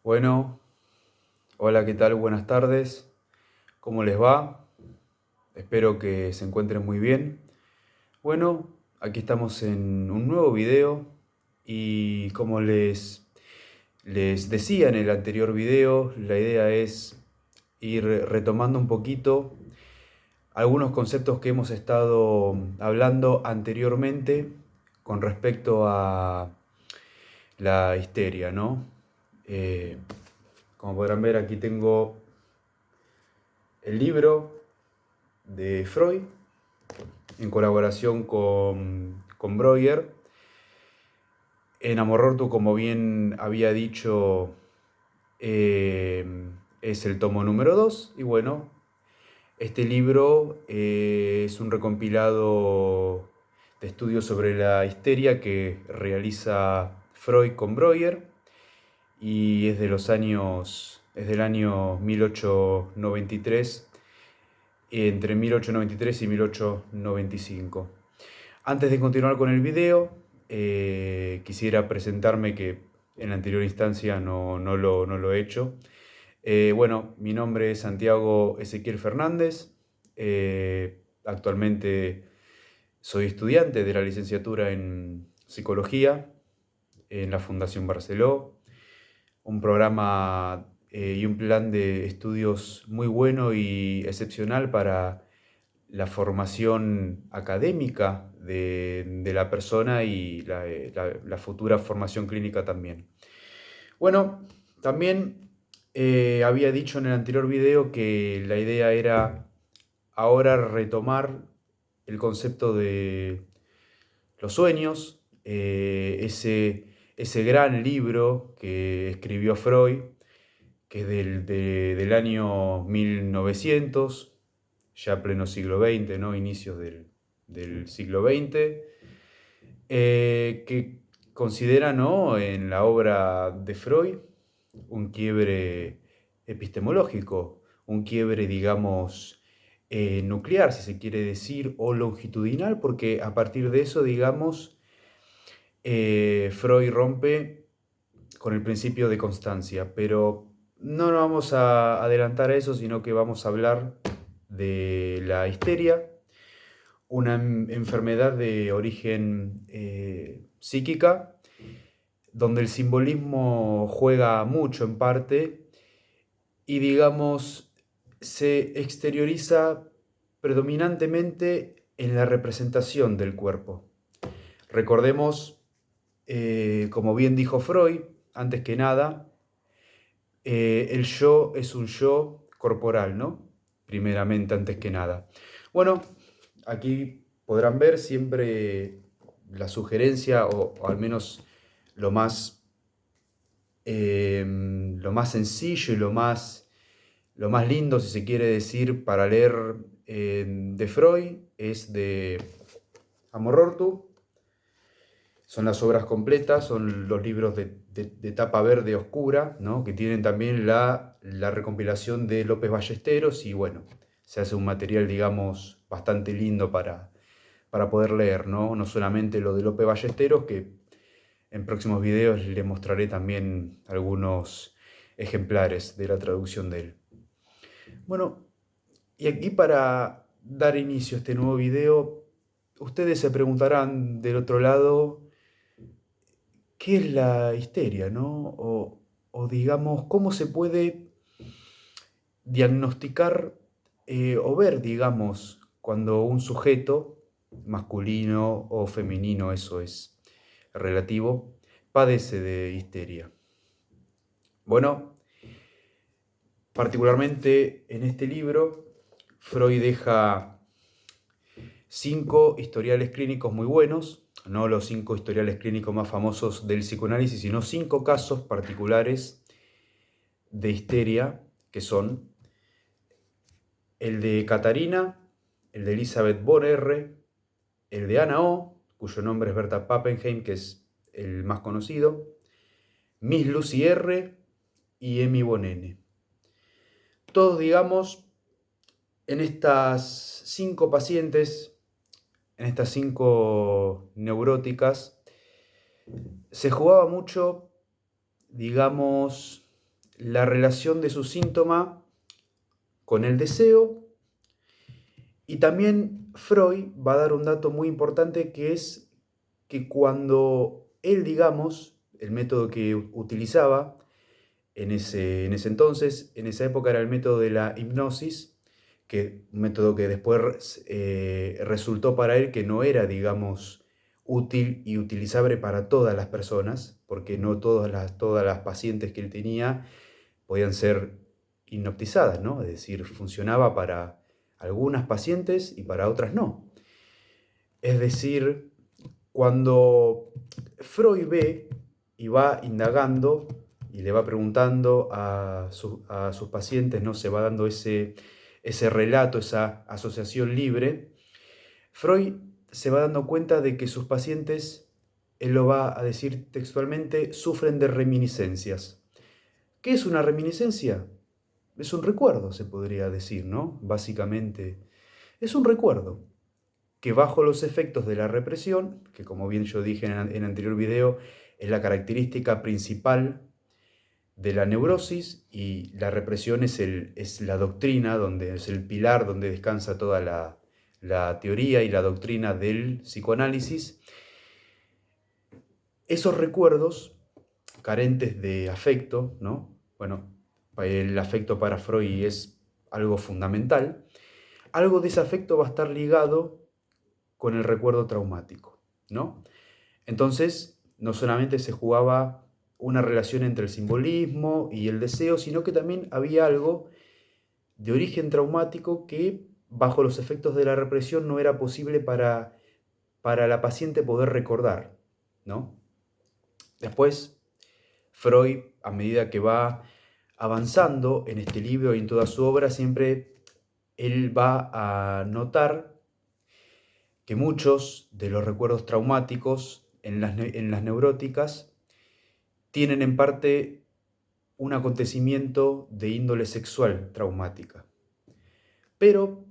Bueno, hola, ¿qué tal? Buenas tardes. ¿Cómo les va? Espero que se encuentren muy bien. Bueno, aquí estamos en un nuevo video y como les decía en el anterior video, la idea es ir retomando un poquito algunos conceptos que hemos estado hablando anteriormente con respecto a la histeria, ¿no? Eh, Como podrán ver, aquí tengo el libro de Freud en colaboración con Breuer. En Amor-Rortu, como bien había dicho, eh, es el tomo número 2. Y bueno, este libro es un recompilado de estudios sobre la histeria que realiza Freud con Breuer y es del año 1893, entre 1893 y 1895. Antes de continuar con el video, quisiera presentarme que en la anterior instancia no lo he hecho. Bueno, mi nombre es Santiago Ezequiel Fernández. Actualmente soy estudiante de la licenciatura en Psicología en la Fundación Barceló, un programa y un plan de estudios muy bueno y excepcional para la formación académica de la persona y la futura formación clínica también. Bueno, también había dicho en el anterior video que la idea era ahora retomar el concepto de los sueños, ese gran libro que escribió Freud, que es del año 1900, ya pleno siglo XX, ¿no? Inicios del siglo XX, que considera, ¿no?, en la obra de Freud un quiebre epistemológico, un quiebre, digamos, nuclear, si se quiere decir, o longitudinal, porque a partir de eso, digamos, Freud rompe con el principio de constancia, pero no nos vamos a adelantar a eso, sino que vamos a hablar de la histeria, una enfermedad de origen psíquica, donde el simbolismo juega mucho en parte y, digamos, se exterioriza predominantemente en la representación del cuerpo. Recordemos, como bien dijo Freud, antes que nada, el yo es un yo corporal, ¿no? Primeramente, antes que nada. Bueno, aquí podrán ver siempre la sugerencia, o al menos lo lo más sencillo y lo más lindo, si se quiere decir, para leer de Freud, es de Amor-Rortu. Son las obras completas, son los libros de tapa verde oscura, ¿no?, que tienen también la recompilación de López Ballesteros, y bueno, se hace un material, digamos, bastante lindo para poder leer, ¿no? No solamente lo de López Ballesteros, que en próximos videos les mostraré también algunos ejemplares de la traducción de él. Bueno, y aquí para dar inicio a este nuevo video, ustedes se preguntarán del otro lado, ¿qué es la histeria, no? O digamos, ¿cómo se puede diagnosticar o ver, digamos, cuando un sujeto, masculino o femenino, eso es relativo, padece de histeria? Bueno, particularmente en este libro, Freud deja 5 historiales clínicos muy buenos, no los 5 historiales clínicos más famosos del psicoanálisis, sino 5 casos particulares de histeria, que son el de Catarina, el de Elizabeth von R., el de Anna O., cuyo nombre es Berta Pappenheim, que es el más conocido, Miss Lucy R. y Emmy von N. Todos, digamos, en estas 5 pacientes, en estas 5 neuróticas, se jugaba mucho, digamos, la relación de su síntoma con el deseo. Y también Freud va a dar un dato muy importante, que es que cuando él, digamos, el método que utilizaba en ese entonces, en esa época, era el método de la hipnosis, que un método que después resultó para él que no era, digamos, útil y utilizable para todas las personas, porque no todas las pacientes que él tenía podían ser hipnotizadas, ¿no? Es decir, funcionaba para algunas pacientes y para otras no. Es decir, cuando Freud ve y va indagando y le va preguntando a sus pacientes, ¿no? Se va dando ese relato, esa asociación libre, Freud se va dando cuenta de que sus pacientes, él lo va a decir textualmente, sufren de reminiscencias. ¿Qué es una reminiscencia? Es un recuerdo, se podría decir, ¿no? Básicamente, es un recuerdo que, bajo los efectos de la represión, que, como bien yo dije en el anterior video, es la característica principal de la neurosis, y la represión es la doctrina, donde es el pilar donde descansa toda la teoría y la doctrina del psicoanálisis. Esos recuerdos carentes de afecto, ¿no? Bueno, el afecto para Freud es algo fundamental. Algo de ese afecto va a estar ligado con el recuerdo traumático, ¿no? Entonces, no solamente se jugaba una relación entre el simbolismo y el deseo, sino que también había algo de origen traumático que, bajo los efectos de la represión, no era posible para la paciente poder recordar, ¿no? Después, Freud, a medida que va avanzando en este libro y en toda su obra, siempre él va a notar que muchos de los recuerdos traumáticos en las neuróticas tienen en parte un acontecimiento de índole sexual traumática. Pero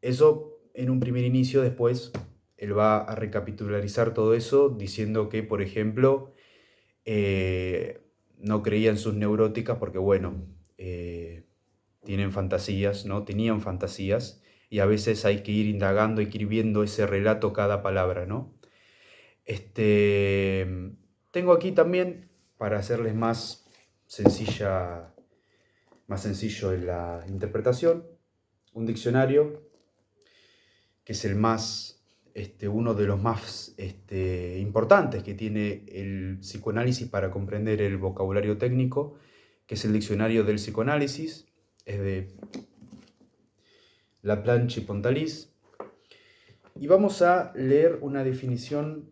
eso, en un primer inicio, después él va a recapitularizar todo eso diciendo que, por ejemplo, no creía en sus neuróticas porque, bueno, tienen fantasías, ¿no? Tenían fantasías, y a veces hay que ir indagando, hay que ir viendo ese relato cada palabra, ¿no? Tengo aquí también, para hacerles más sencillo en la interpretación, un diccionario que es uno de los más importantes que tiene el psicoanálisis para comprender el vocabulario técnico, que es el Diccionario del Psicoanálisis, es de Laplanche y Pontalis. Y vamos a leer una definición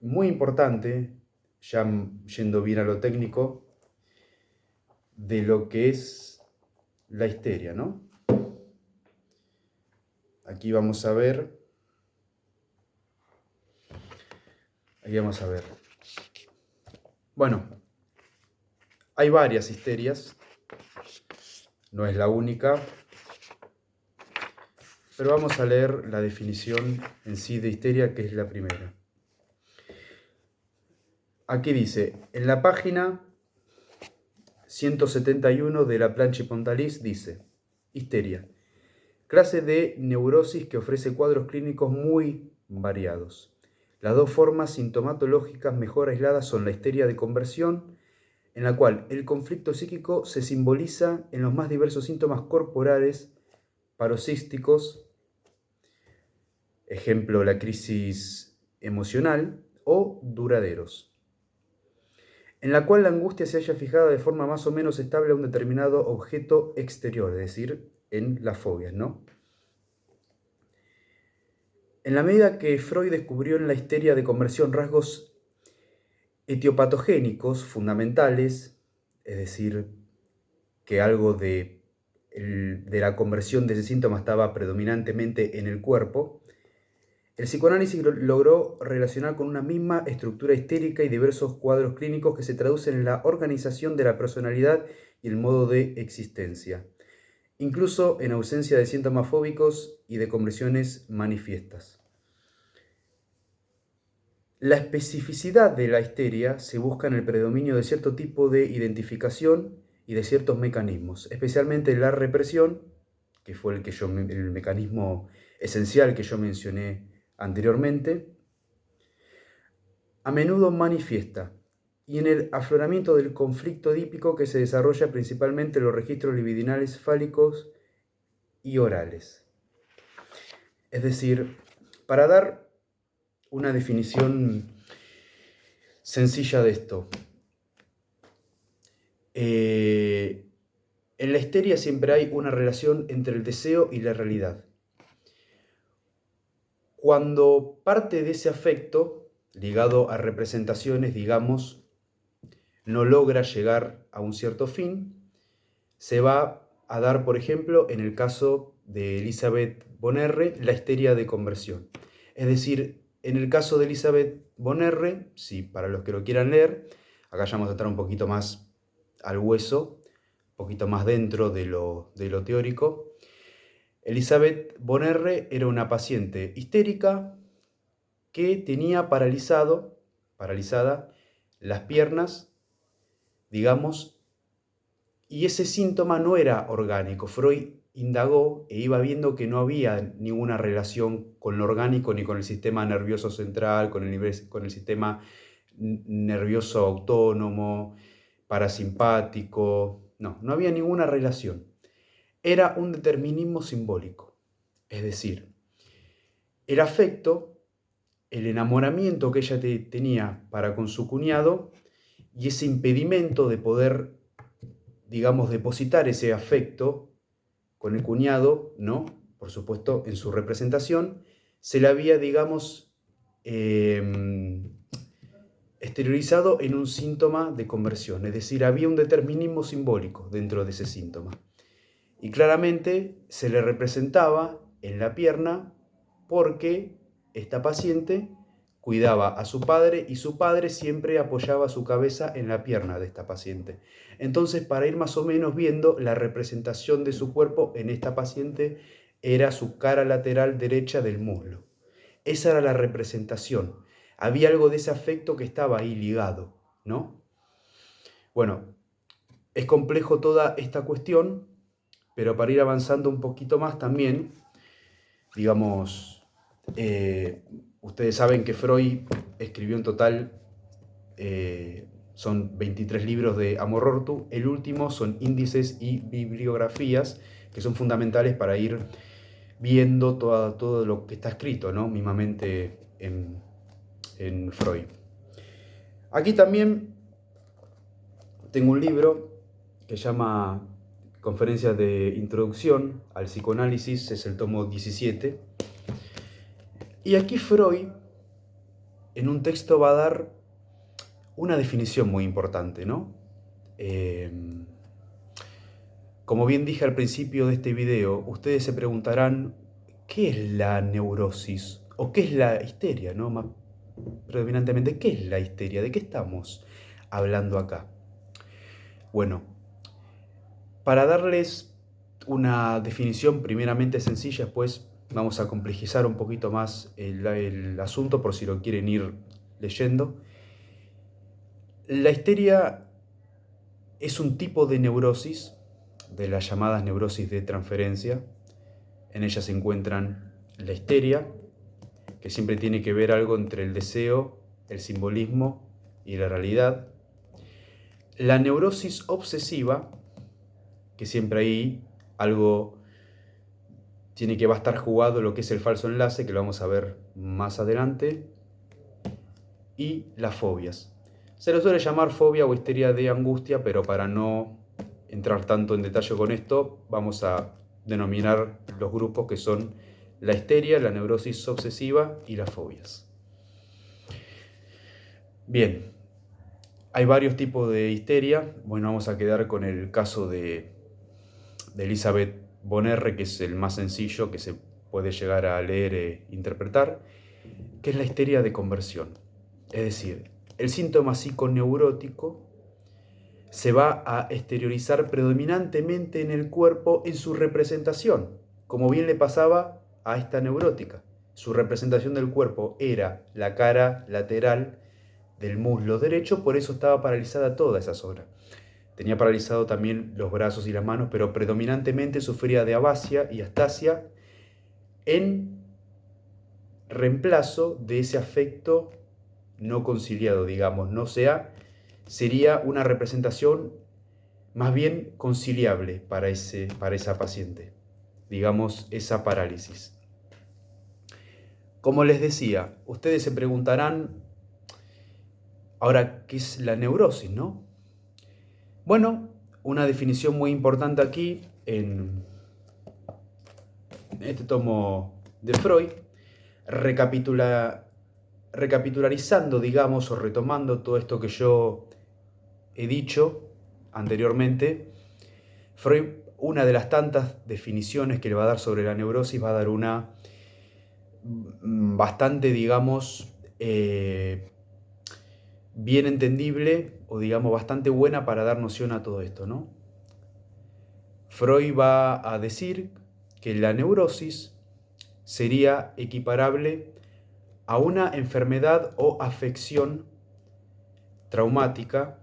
muy importante, ya yendo bien a lo técnico, de lo que es la histeria, ¿no? Aquí vamos a ver. Bueno, hay varias histerias, no es la única, pero vamos a leer la definición en sí de histeria, que es la primera. Aquí dice, en la página 171 de Laplanche y Pontalis, dice: histeria, clase de neurosis que ofrece cuadros clínicos muy variados. Las dos formas sintomatológicas mejor aisladas son la histeria de conversión, en la cual el conflicto psíquico se simboliza en los más diversos síntomas corporales paroxísticos, ejemplo, la crisis emocional, o duraderos, en la cual la angustia se halla fijada de forma más o menos estable a un determinado objeto exterior, es decir, en las fobias, ¿no? En la medida que Freud descubrió en la histeria de conversión rasgos etiopatogénicos fundamentales, es decir, que algo de la conversión de ese síntoma estaba predominantemente en el cuerpo, el psicoanálisis logró relacionar con una misma estructura histérica y diversos cuadros clínicos que se traducen en la organización de la personalidad y el modo de existencia, incluso en ausencia de síntomas fóbicos y de conversiones manifiestas. La especificidad de la histeria se busca en el predominio de cierto tipo de identificación y de ciertos mecanismos, especialmente la represión, que fue el mecanismo esencial que yo mencioné anteriormente, a menudo manifiesta, y en el afloramiento del conflicto edípico que se desarrolla principalmente en los registros libidinales fálicos y orales. Es decir, para dar una definición sencilla de esto, en la histeria siempre hay una relación entre el deseo y la realidad. Cuando parte de ese afecto, ligado a representaciones, digamos, no logra llegar a un cierto fin, se va a dar, por ejemplo, en el caso de Elizabeth Bonerre, la histeria de conversión. Es decir, en el caso de Elizabeth Bonerre, sí, para los que lo quieran leer, acá ya vamos a entrar un poquito más al hueso, un poquito más dentro de lo teórico. Elizabeth Bonerre era una paciente histérica que tenía paralizada las piernas, digamos, y ese síntoma no era orgánico. Freud indagó e iba viendo que no había ninguna relación con lo orgánico ni con el sistema nervioso central, con el sistema nervioso autónomo, parasimpático. No había ninguna relación. Era un determinismo simbólico. Es decir, el afecto, el enamoramiento que ella tenía para con su cuñado y ese impedimento de poder, digamos, depositar ese afecto con el cuñado, ¿no? Por supuesto, en su representación, se le había, digamos, exteriorizado en un síntoma de conversión. Es decir, había un determinismo simbólico dentro de ese síntoma. Y claramente se le representaba en la pierna porque esta paciente cuidaba a su padre y su padre siempre apoyaba su cabeza en la pierna de esta paciente. Entonces, para ir más o menos viendo la representación de su cuerpo en esta paciente, era su cara lateral derecha del muslo. Esa era la representación. Había algo de ese afecto que estaba ahí ligado, ¿no? Bueno, es complejo toda esta cuestión, pero para ir avanzando un poquito más también, digamos, ustedes saben que Freud escribió en total, son 23 libros de Amor Ortu. El último son índices y bibliografías que son fundamentales para ir viendo todo lo que está escrito, ¿no? Mismamente en Freud. Aquí también tengo un libro que se llama Conferencias de Introducción al Psicoanálisis, es el tomo 17. Y aquí Freud, en un texto, va a dar una definición muy importante, ¿no? Como bien dije al principio de este video, ustedes se preguntarán, ¿qué es la neurosis? ¿O qué es la histeria, ¿no? Más predominantemente, ¿qué es la histeria? ¿De qué estamos hablando acá? Bueno, para darles una definición primeramente sencilla, pues vamos a complejizar un poquito más el asunto por si lo quieren ir leyendo. La histeria es un tipo de neurosis, de las llamadas neurosis de transferencia. En ella se encuentran la histeria, que siempre tiene que ver algo entre el deseo, el simbolismo y la realidad. La neurosis obsesiva, que siempre ahí algo tiene que va a estar jugado lo que es el falso enlace, que lo vamos a ver más adelante. Y las fobias. Se lo suele llamar fobia o histeria de angustia, pero para no entrar tanto en detalle con esto, vamos a denominar los grupos que son la histeria, la neurosis obsesiva y las fobias. Bien, hay varios tipos de histeria. Bueno, vamos a quedar con el caso de Elizabeth Bonerre, que es el más sencillo que se puede llegar a leer e interpretar, que es la histeria de conversión. Es decir, el síntoma psiconeurótico se va a exteriorizar predominantemente en el cuerpo en su representación, como bien le pasaba a esta neurótica. su representación del cuerpo era la cara lateral del muslo derecho, por eso estaba paralizada toda esa zona. Tenía paralizado también los brazos y las manos, pero predominantemente sufría de abasia y astasia en reemplazo de ese afecto no conciliado, digamos, no sea, sería una representación más bien conciliable para esa paciente, digamos, esa parálisis. Como les decía, ustedes se preguntarán, ahora, ¿qué es la neurosis, no? Bueno, una definición muy importante aquí en este tomo de Freud, recapitularizando, digamos, o retomando todo esto que yo he dicho anteriormente, Freud, una de las tantas definiciones que le va a dar sobre la neurosis, va a dar una bastante, digamos, bien entendible o, digamos, bastante buena para dar noción a todo esto, ¿no? Freud va a decir que la neurosis sería equiparable a una enfermedad o afección traumática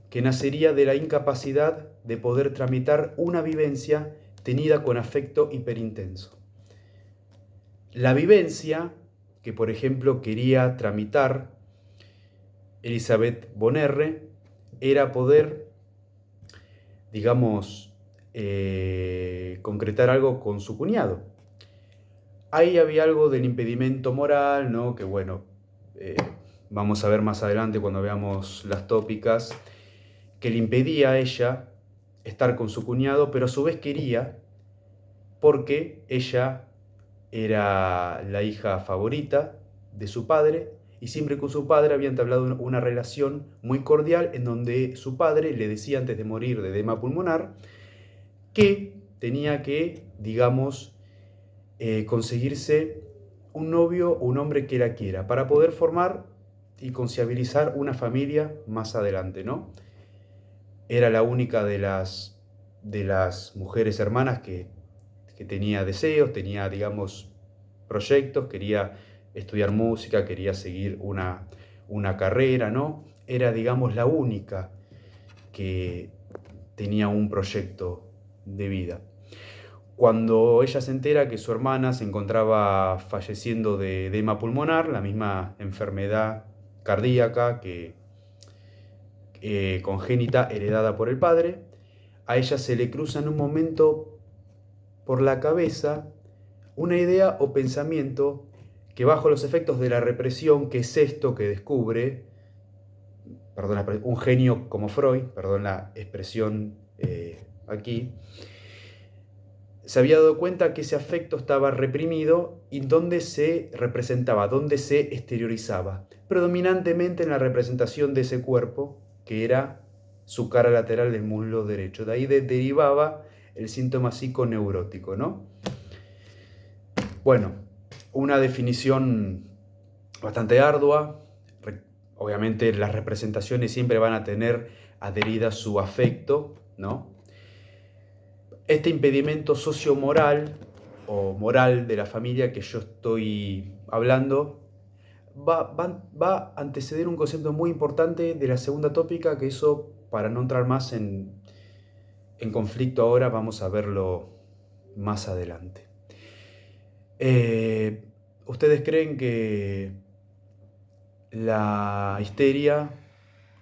que nacería de la incapacidad de poder tramitar una vivencia tenida con afecto hiperintenso. La vivencia que, por ejemplo, quería tramitar Elisabeth Bonerre era poder, digamos, concretar algo con su cuñado. Ahí había algo del impedimento moral, ¿no? Que bueno, vamos a ver más adelante cuando veamos las tópicas, que le impedía a ella estar con su cuñado, pero a su vez quería, porque ella era la hija favorita de su padre, y siempre con su padre había entablado una relación muy cordial en donde su padre le decía antes de morir de edema pulmonar que tenía que, digamos, conseguirse un novio o un hombre que la quiera para poder formar y conciabilizar una familia más adelante, ¿no? Era la única de las mujeres hermanas que tenía deseos, tenía, digamos, proyectos, quería estudiar música, quería seguir una carrera, ¿no? Era, digamos, la única que tenía un proyecto de vida. Cuando ella se entera que su hermana se encontraba falleciendo de edema pulmonar, la misma enfermedad cardíaca congénita heredada por el padre, a ella se le cruza en un momento por la cabeza una idea o pensamiento que bajo los efectos de la represión, que es esto que descubre, perdón, un genio como Freud, perdón la expresión aquí, se había dado cuenta que ese afecto estaba reprimido y donde se representaba, donde se exteriorizaba, predominantemente en la representación de ese cuerpo, que era su cara lateral del muslo derecho. De ahí derivaba el síntoma psiconeurótico, ¿no? Bueno, una definición bastante ardua. Obviamente las representaciones siempre van a tener adherida su afecto, ¿no? Este impedimento sociomoral o moral de la familia que yo estoy hablando va a anteceder un concepto muy importante de la segunda tópica, que eso, para no entrar más en conflicto ahora, vamos a verlo más adelante. ¿Ustedes creen que la histeria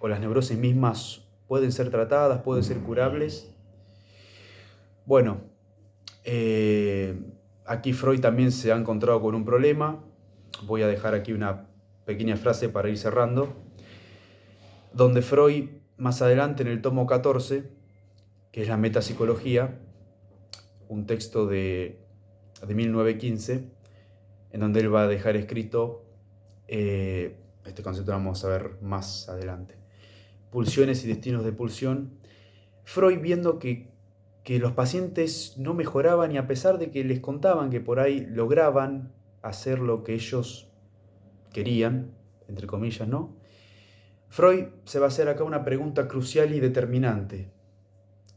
o las neurosis mismas pueden ser tratadas, pueden ser curables? Bueno, aquí Freud también se ha encontrado con un problema. Voy a dejar aquí una pequeña frase para ir cerrando, donde Freud, más adelante en el tomo 14, que es la metapsicología, un texto de 1915, en donde él va a dejar escrito, este concepto lo vamos a ver más adelante, pulsiones y destinos de pulsión. Freud, viendo que los pacientes no mejoraban, y a pesar de que les contaban que por ahí lograban hacer lo que ellos querían, entre comillas, ¿no? Freud se va a hacer acá una pregunta crucial y determinante,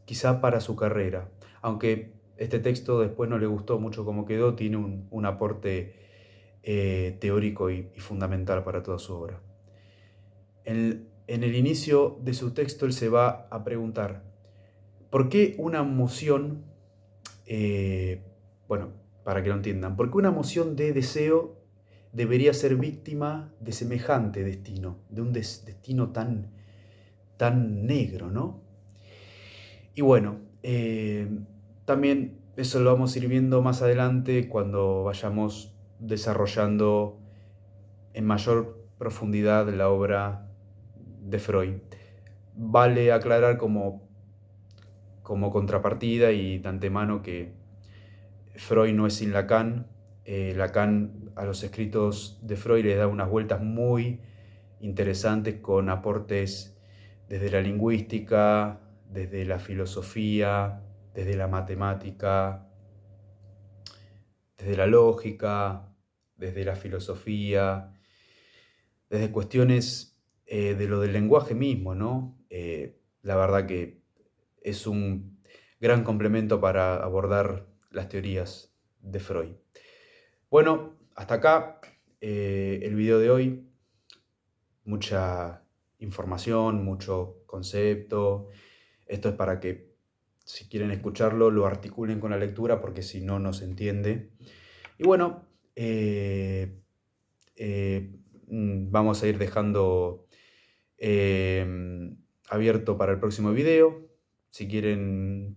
quizá para su carrera, aunque este texto después no le gustó mucho cómo quedó, tiene un aporte teórico y fundamental para toda su obra. En el inicio de su texto él se va a preguntar, ¿por qué una emoción, bueno, para que lo entiendan, por qué una emoción de deseo debería ser víctima de semejante destino, de un destino tan negro, ¿no? Y bueno, también eso lo vamos a ir viendo más adelante cuando vayamos desarrollando en mayor profundidad la obra de Freud. Vale aclarar como contrapartida y de antemano que Freud no es sin Lacan. Lacan a los escritos de Freud le da unas vueltas muy interesantes con aportes desde la lingüística, desde la filosofía, desde la matemática, desde la lógica, desde la filosofía, desde cuestiones de lo del lenguaje mismo, ¿no? La verdad que es un gran complemento para abordar las teorías de Freud. Bueno, hasta acá el video de hoy. Mucha información, mucho concepto. Esto es para que, si quieren escucharlo, lo articulen con la lectura, porque si no, no se entiende. Y bueno, vamos a ir dejando abierto para el próximo video. Si quieren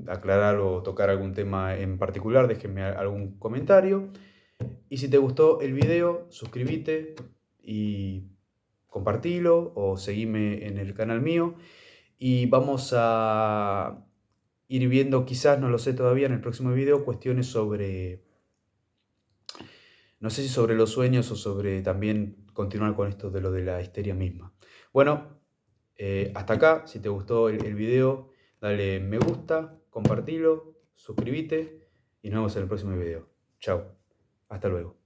aclarar o tocar algún tema en particular, déjenme algún comentario. Y si te gustó el video, suscríbete y compartilo o seguime en el canal mío. Y vamos a ir viendo, quizás, no lo sé todavía, en el próximo video, cuestiones sobre, no sé si sobre los sueños o sobre también continuar con esto de lo de la histeria misma. Bueno, hasta acá. Si te gustó el video, dale me gusta, compartilo, suscríbete y nos vemos en el próximo video. Chao, hasta luego.